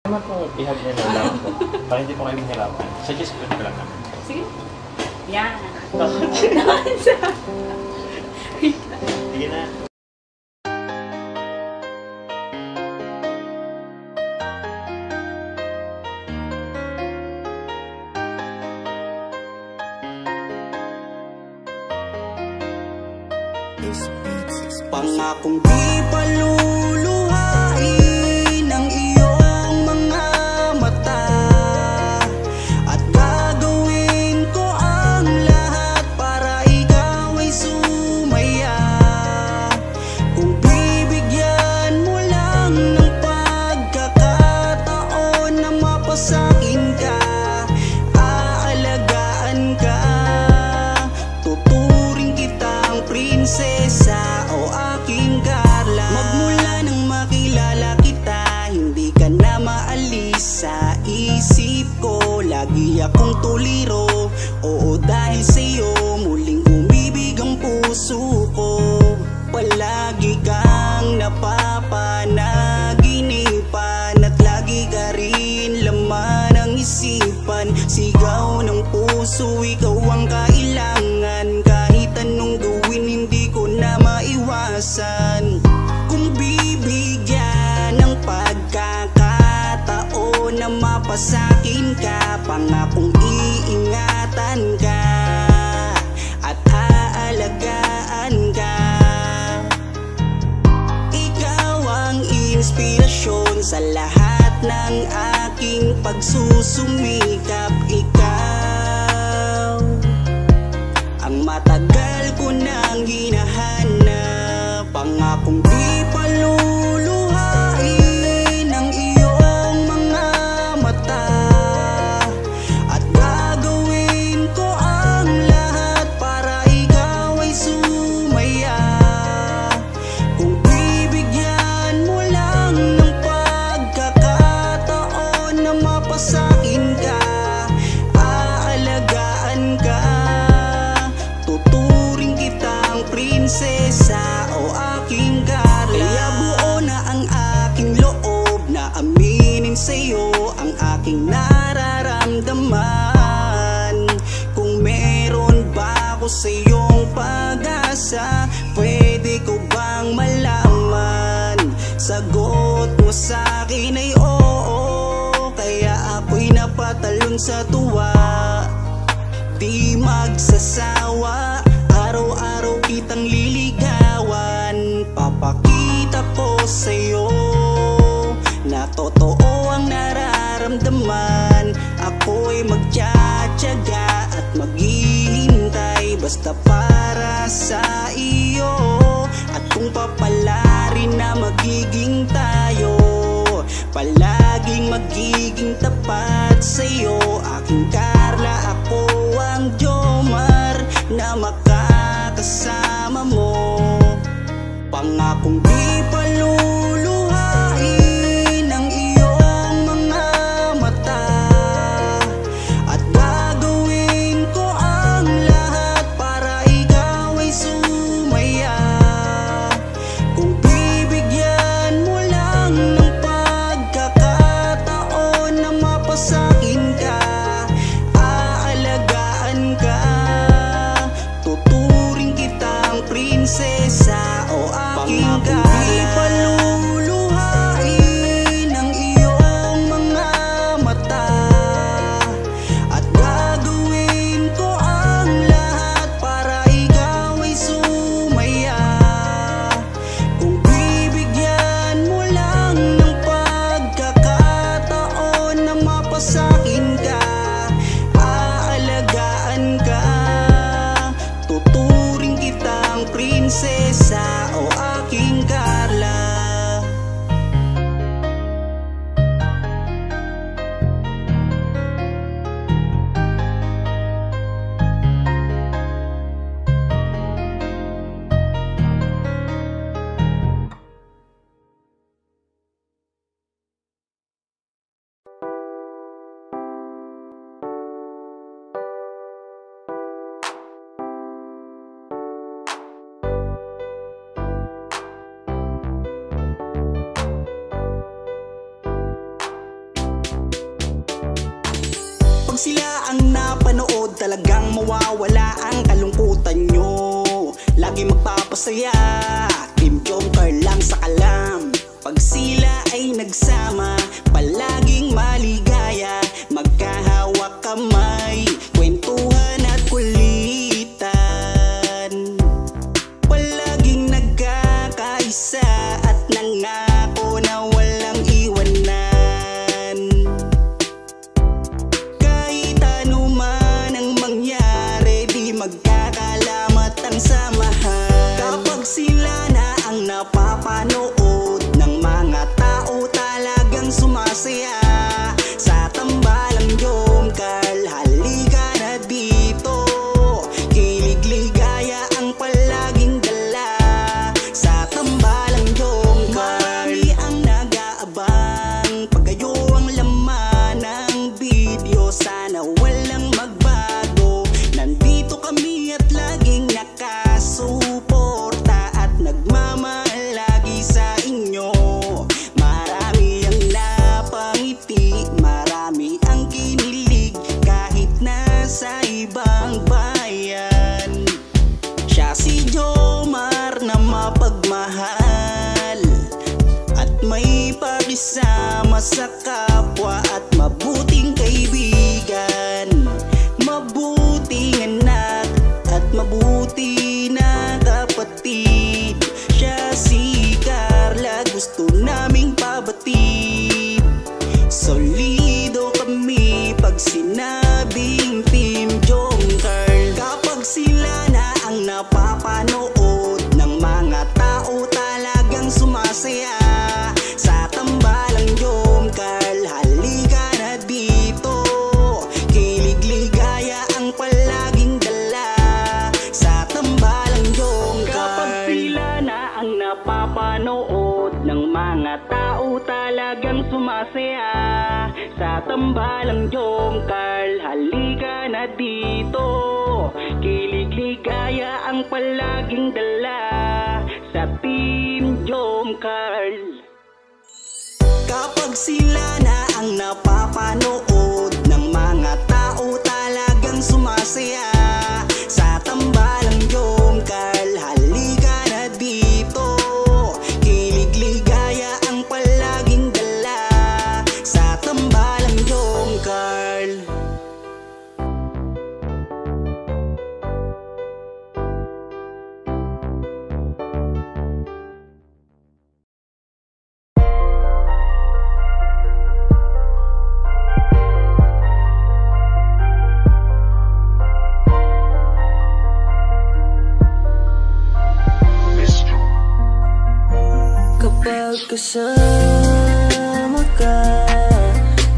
Naman po ihag niyo na lang po. Para hindi po kayo mahirapan. Suggest ko lang naman. Sige. Yan. Sige na. Pangakong di paluluhain ang iyong mga mata, at gagawin ko ang lahat para ikaw ay sumaya. Kung bibigyan mo lang ng pagkakataon na mapasakin ka, aalagaan ka, tuturing kitang prinsesa o aking Carla. Magmula nang makilala kita, hindi ka na maalis sa isip ko. Lagi akong tuliro, oo dahil sa'yo muling umibig ang puso ko. Palagi kang napapanaginipan at lagi ka rin laman ng isipan. Sigaw ng puso, ikaw ang kailangan. Kahit anong gawin, hindi ko na maiwasan. Kung bibigyan ng pagkakataon na mapasakin ka, pangakong iingatan ka at aalagaan ka. Ikaw ang inspirasyon sa lahat ng aking pagsusumikap. Ikaw ang matagal ko nang hinahanap. Pangakong di paluluhain ang iyong mga mata, at gagawin ko ang lahat para ikaw ay sumaya. Kung bibigyan mo lang ng pagkakataon na mapasakin ka, aalagaan ka, tuturing kitang prinsesa o aking Carla. Kaya buo na ang aking loob na aminin sa'yo ang aking nararamdaman. Kung meron ba ako sa'yong pag-asa, pwede ko bang malaman? Sagot mo sa'kin ay oo, kaya ako'y napatalon sa tuwa. Di magsasawa, araw-araw kitang liligawan. Papakita ko sa'yo na totoo ang nararamdaman. Ako'y magtsatsaga at maghihintay basta para sa iyo. At kung papalarin na magiging tayo, palaging magiging tapat sa'yo. Aking Carla, ako ang Jomar na makakasama mo. Pangakong di paluluhain ang iyong mga mata, at gagawin ko ang lahat para ikaw ay sumaya. Kung bibigyan mo lang ng pagkakataon na mapasakin ka, aalagaan ka, tuturing kitang prinsesa o aking Carla. Kapag sila ang napanood, talagang mawawala ang kalungkutan nyo. Lagi magpapasaya, Team Joker lang sa kalam. Pag sila ay nagsama, palaging maligaya. Magkahawak kamay, kwentuhan at kulitan. Palaging nagkakaisa at nangako na walang iwanan. Kahit ano man ang mangyari, di magkakalamat ang samahan. Kapag sila na ang napapanood ng mga tao, talagang sumasaya. Sa tambalang Jomcar, halika na dito. Kilig ligaya ang palaging dala. Sa tambalang Jomcar, marami ang nag-aabang. Pag kayo ang laman ng video, sana walang magbago. Nandito kami at laging nakasuporta at nagmamahal lagi sa inyo. Marami ang napangiti, marami ang kinilig, kahit nasa ibang bayan. Siya si Jomar na mapagmahal at may pakisama sa kapwa at mabuting kaibigan. Mabuting anak at mabuti na kapatid. Siya si Carla, gusto naming pabatid. Solido kami pag sinabing Team Joker. Kapag sila na ang napapanood ng mga tao, talagang sumasaya. Sa tambalang Jomcar, halika na dito. Kilig ligaya ang palaging dala. Sa tambalang Jomcar. Kapag sila na ang napapanood ng mga tao, talagang sumasaya. Sa tambalang Jomcar, halika na dito. Kilig ligaya ang palaging dala. Sa Team Jomcar. Kapag sila na ang napapanood ng mga tao, talagang sumasaya. Sa tambalang Jomcar, halika na dito. Kilig ligaya ang palaging dala. Sa tambalang Jomcar. Kapag kasama ka,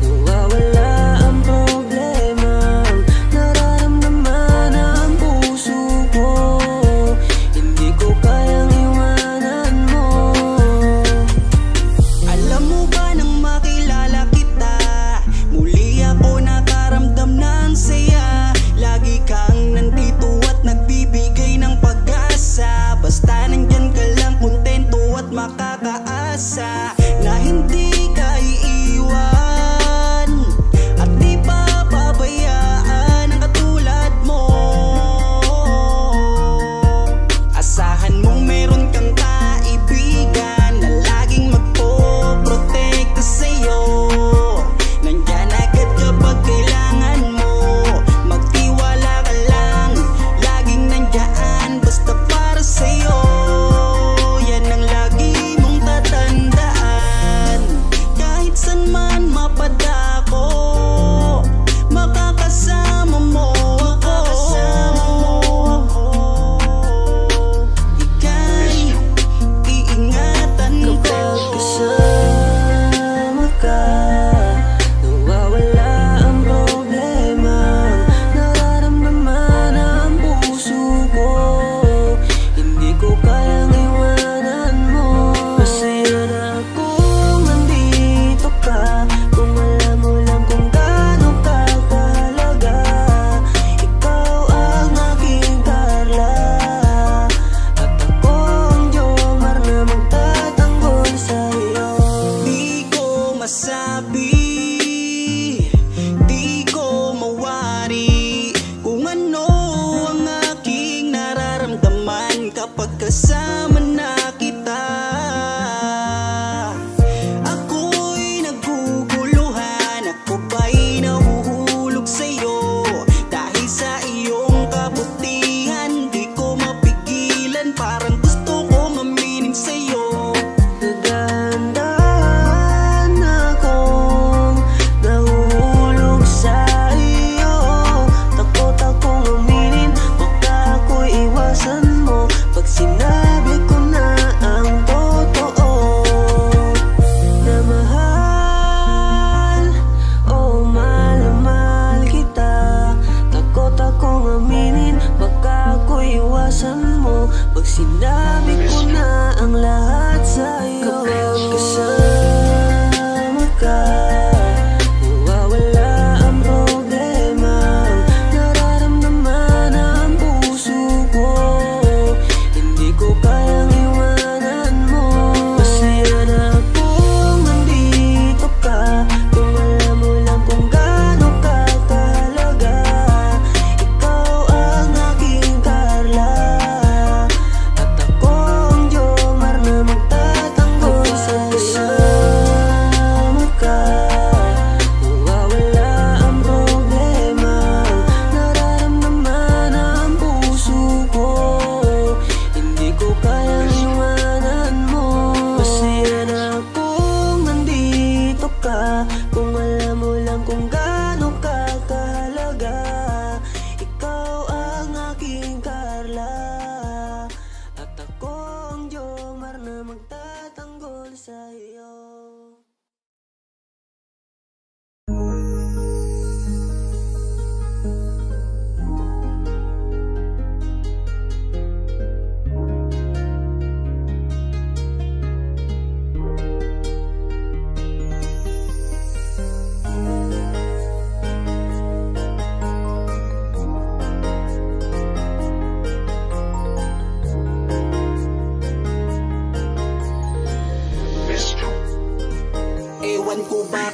nawawala ang problema. Nararamdaman ang puso ko, hindi ko kayang iwanan mo. Alam mo ba nang makilala kita, muli ako nakaramdam ng saya. Lagi kang nandito at nagbibigay ng pag-asa. Basta nandyan ka lang, kontento at makakaasa.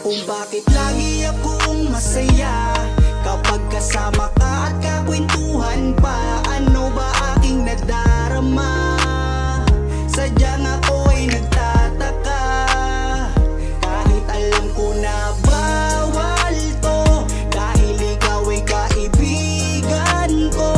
kung bakit lagi akong masaya kapag kasama ka at kakwentuhan pa. Ano ba aking nadarama? Sadyang ako'y nagtataka, kahit alam ko na bawal to, dahil ikaw ay kaibigan ko.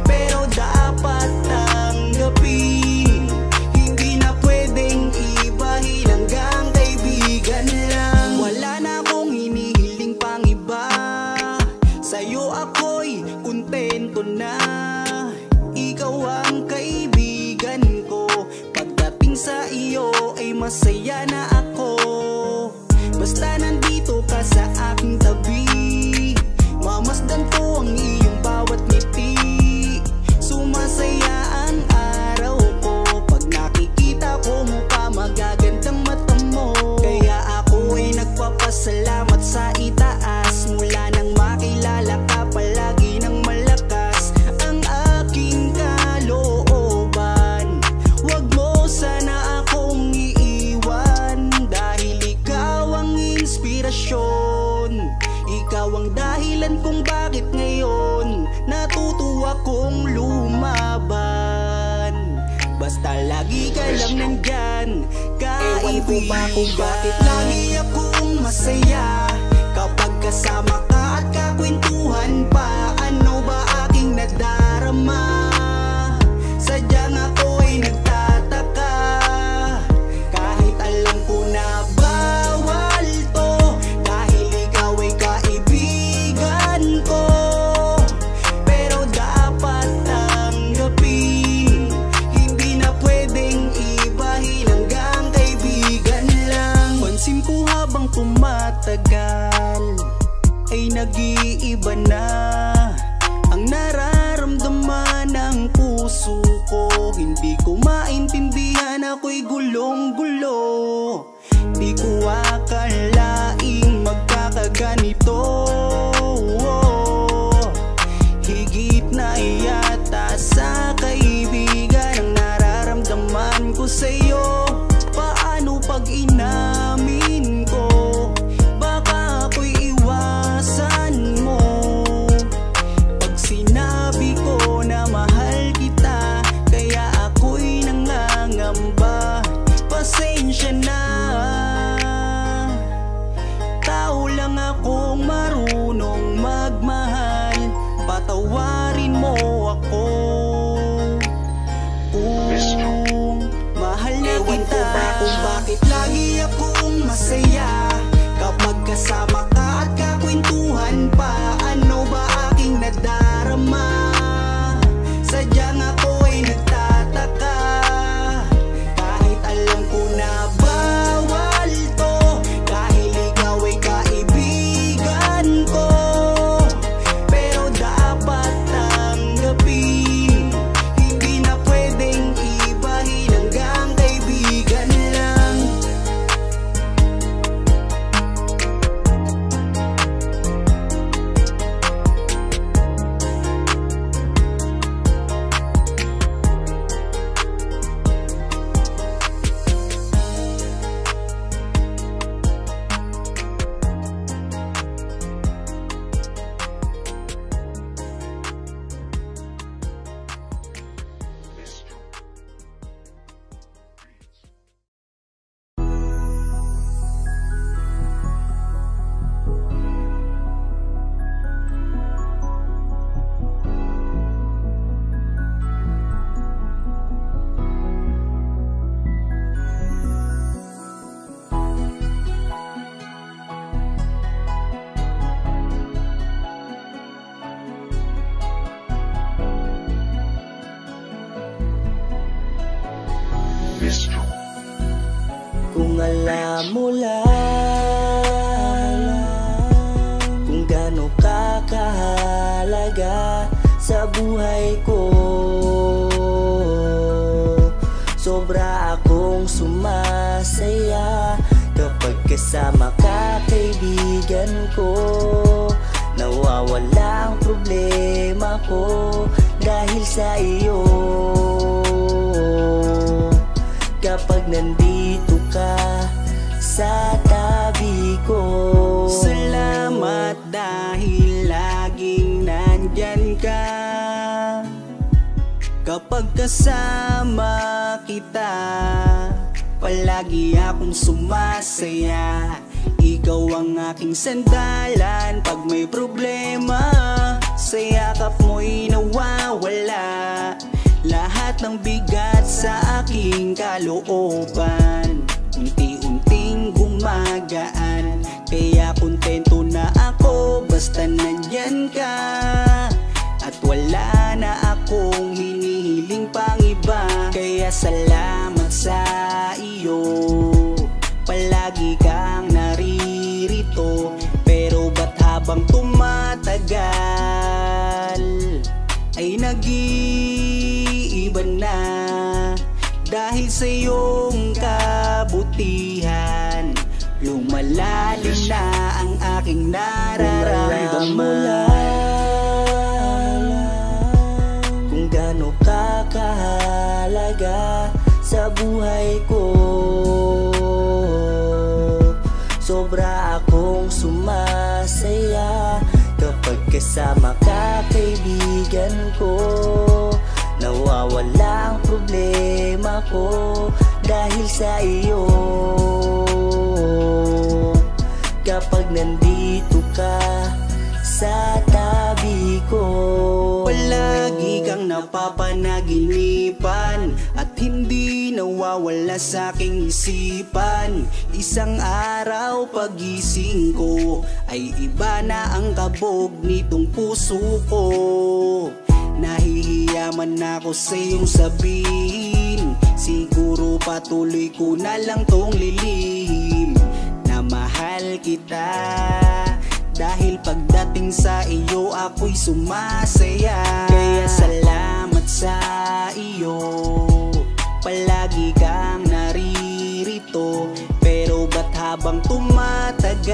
Pero dapat tanggapin, hindi na pwedeng ibahin, hanggang kaibigan lang. Wala na akong hinihiling pang iba, sa'yo ako'y kontento na. Ikaw ang kaibigan ko, pagdating sa iyo ay masaya na ako. Basta nandito ka sa aking tabi, mamasdan ko ang iyong bawat ngiti. Sumasaya ang araw ko pag nakikita ko mukha, magagandang mata mo. Kaya ako ay nagpapasalamat sa itaas, mula nang makilala ka palagi nang malakas ang aking kalooban. Wag mo sana akong iiwan, dahil ikaw ang inspirasyon. Ikaw ang dahilan kung bakit ngayon natutuwa kong lumaban. Basta lagi ka lang nandyan, kaibigan. Kung bakit lagi akong masaya kapag kasama ka at kakwentuhan pa. Ano ba aking nadarama? Sadyang ako'y nagtataka, kahit alam ko na bawal to, dahil ikaw ay kaibigan ko. Pero dapat tanggapin, hindi na pwedeng ibahin, hanggang kaibigan lang. Pansin ko habang tumatagal ay nag-iiba na ang nararamdaman ng puso ko. Hindi ko maintindihan, ako'y gulong-gulo. Di ko akalaing magkakaganito. Higit na yata sa kaibigan ang nararamdaman ko sa'yo. Paano pag inamin ko? Baka ako'y iwasan mo. Pag sinabi ko na mahal kita, kaya ako'y nangangamba. Pasensya na, tao lang akong marunong magmahal. Patawarin mo ako kung mahal na kita. Kung bakit lagi akong masaya kapag kasama ka at kakwentuhan pa. Ano ba aking nadarama? Sadyang ako'y nagtataka, kahit alam ko na bawal to, dahil ikaw ay kaibigan ko. Pero dapat tanggapin, hindi na pwedeng ibahin, hanggang kaibigan lang. Kung alam mo lang kung gaano ka kahalaga sa buhay ko, sobra akong sumasaya kapag kasama ka, kaibigan ko. Nawawala ang problema ko dahil sa iyo. Kapag nandito ka sa tabi ko. Salamat dahil laging nandyan ka. Kapag kasama kita, palagi akong sumasaya. Ikaw ang aking sandalan pag may problema. Sa yakap mo'y nawawala lahat ng bigat sa aking kalooban. Unti-unting gumagaan, kaya kontento na ako basta nandyan ka. At wala na akong hinihiling pang iba. Kaya salamat sa iyo, palagi kang naririto. Pero ba't habang tumatagal ay nag-iiba na? Dahil sa iyong kabutihan, lumalalim na ang aking nararamdaman. Kung gaano kakahalaga sa buhay ko, sobra akong sumasaya kapag kasama ka, kaibigan ko. Nawawala ang problema ko dahil sa iyo. Kapag nandito ka sa tabi ko, palagi kang napapanaginipan at hindi nawawala sa aking isipan. Isang araw pagising ko ay iba na ang kabog nitong puso ko. Nahihiya man ako sa iyong sabihin, siguro patuloy ko na lang tong lilihim na mahal kita. Dahil pagdating sa iyo ako'y sumasaya. Kaya salamat sa iyo, palagi kang naririto. Pero ba't habang tumatagal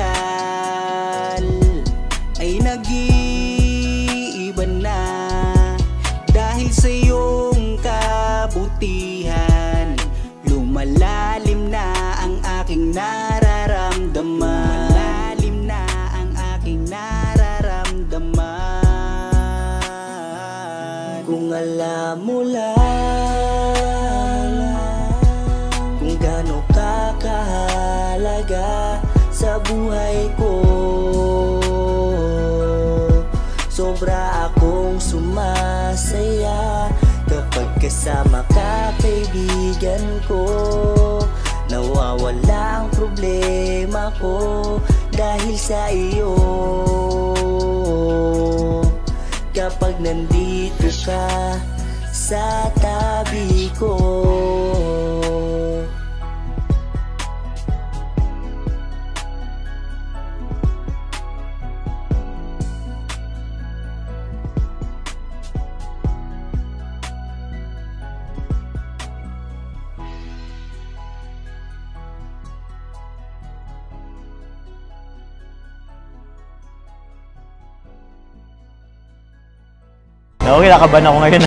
ay nag-iiba na? Dahil sa iyong kabutihan, lumalalim na ang aking nararamdaman. Lumalalim na ang aking nararamdaman. kung alam mo lang kung gaano kakahalaga sa buhay ko, sobra akong sumasaya kapag kasama ka, kaibigan ko. Nawawala ang problema ko dahil sa iyo. Kapag nandito ka sa tabi ko, Okay, nakaban ako ngayon.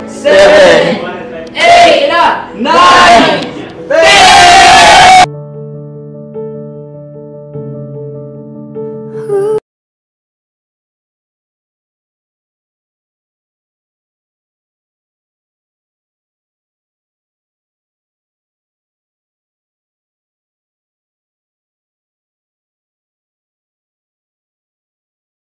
Seven, eight, nine, 10.